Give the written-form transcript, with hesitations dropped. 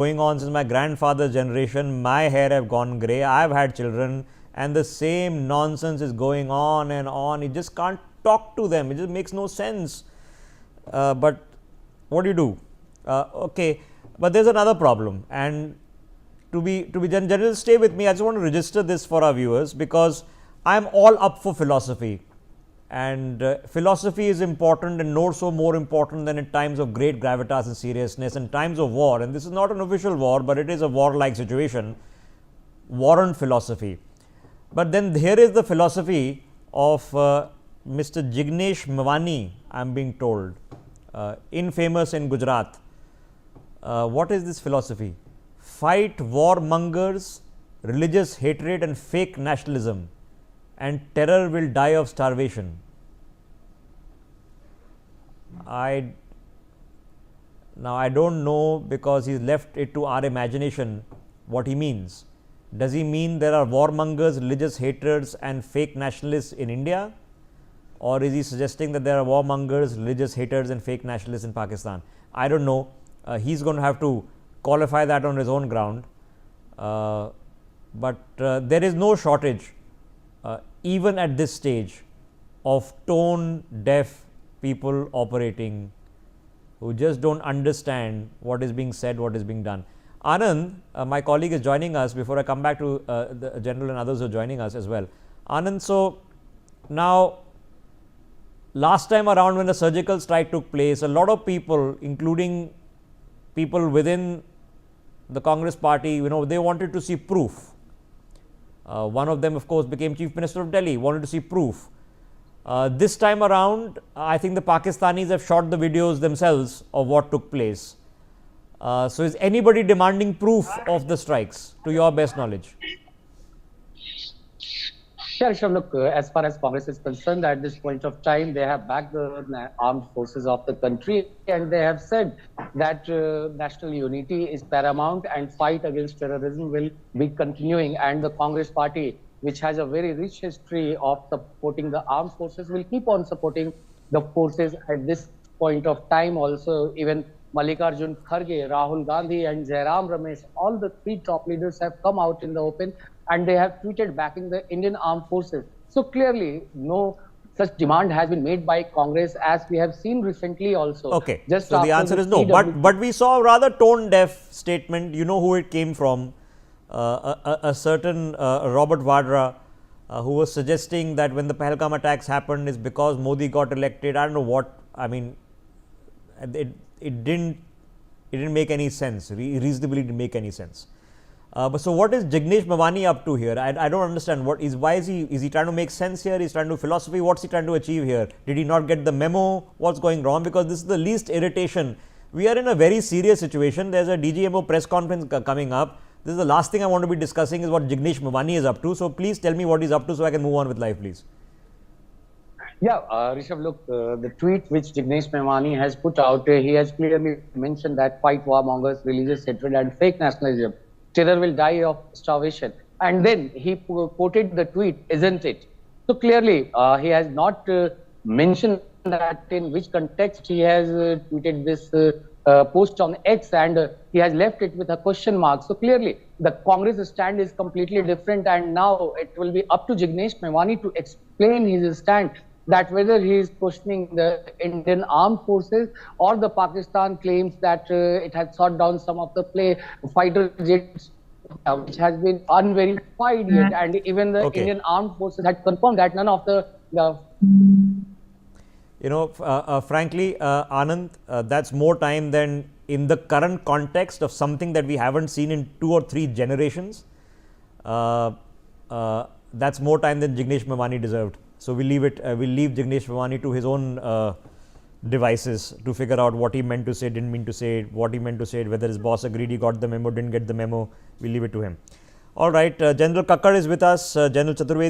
going on since my grandfather's generation. My hair have gone grey. I've had children, and the same nonsense is going on and on. You just can't talk to them. It just makes no sense. But what do you do? Okay, but there's another problem, and to be general, stay with me. I just want to register this for our viewers, because I'm all up for philosophy, and philosophy is important, and more important than in times of great gravitas and seriousness, in times of war. And this is not an official war, but it is a war-like situation. Warrant philosophy. But then here is the philosophy of Mr. Jignesh Mevani, I am being told, infamous in Gujarat. What is this philosophy? Fight warmongers, religious hatred and fake nationalism, and terror will die of starvation. Now I don't know, because he's left it to our imagination what he means. Does he mean there are warmongers, religious haters and fake nationalists in India? Or is he suggesting that there are warmongers, religious haters and fake nationalists in Pakistan? I don't know. He's going to have to qualify that on his own ground. But there is no shortage, even at this stage, of tone deaf people operating who just don't understand what is being said, what is being done. Anand, my colleague, is joining us. Before I come back to the general and others who are joining us as well. Anand, so now, last time around when the surgical strike took place, a lot of people, including people within the Congress party, they wanted to see proof. One of them, of course, became Chief Minister of Delhi, wanted to see proof. This time around, I think the Pakistanis have shot the videos themselves of what took place. So is anybody demanding proof of the strikes, to your best knowledge? Sure. Look, as far as Congress is concerned, at this point of time, they have backed the armed forces of the country, and they have said that national unity is paramount and fight against terrorism will be continuing. And the Congress party, which has a very rich history of supporting the armed forces, will keep on supporting the forces at this point of time. Also, even Mallikarjun Kharge, Rahul Gandhi and Jairam Ramesh, all the three top leaders have come out in the open, and they have tweeted backing the Indian armed forces. So clearly, no such demand has been made by Congress, as we have seen recently also. Okay, just so the answer is no. But we saw a rather tone-deaf statement. You know who it came from? A certain Robert Vadra, who was suggesting that when the Pahalgam attacks happened is because Modi got elected. I don't know what. I mean, it didn't make any sense. Reasonably didn't make any sense. But so what is Jignesh Mevani up to here? I don't understand. Why is he trying to make sense here? He's trying to do philosophy. What's he trying to achieve here? Did he not get the memo? What's going wrong? Because this is the least irritation. We are in a very serious situation. There's a DGMO press conference coming up. This is the last thing I want to be discussing, is what Jignesh Mevani is up to. So please tell me what he's up to so I can move on with life, please. Yeah, Rishabh, look, the tweet which Jignesh Mevani has put out, he has clearly mentioned that fight warmongers, religious hatred and fake nationalism. Terror will die of starvation. And then he quoted the tweet, isn't it? So clearly, he has not mentioned that in which context he has tweeted this post on X, and he has left it with a question mark. So clearly, the Congress stand is completely different, and now it will be up to Jignesh Mevani to explain his stand, that whether he is questioning the Indian armed forces or the Pakistan claims that it has shot down some of the fighter jets, which has been unverified yet, and even the Indian armed forces had confirmed that none of the frankly, Anand, that's more time than in the current context of something that we haven't seen in 2 or 3 generations. That's more time than Jignesh Mevani deserved. So we'll leave Jignesh Mevani to his own devices to figure out what he meant to say, didn't mean to say, what he meant to say, whether his boss agreed he got the memo, didn't get the memo. We'll leave it to him. All right, General Kakkar is with us, General Chaturvedi.